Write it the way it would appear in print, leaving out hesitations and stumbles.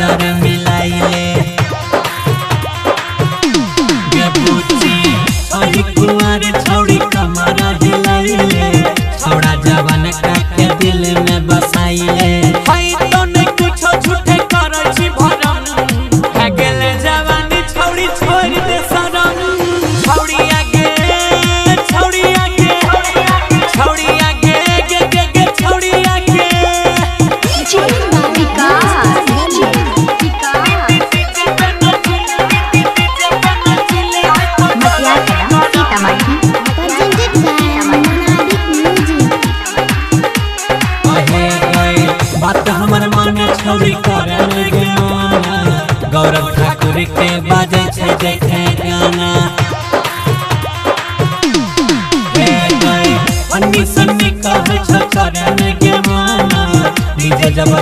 नजर मिलाइले कुआरे छौड़ी कमरा हिलाइले छौड़ा जवान का के दिल में बसाइले तो नहीं कुछ झूठे करे छी भरम है गेले जवानी छौड़ी छोड़ दे शरम छौड़ी आगे छौड़ी आगे छौड़ी आगे गे गे गे छौड़ी आगे बात हमर माने छौड़ी करे गाना गौरव ठाकुर के बाजे छे देखे गाना अन्नी सन्नी कहे छ करे गे माना डीजे जब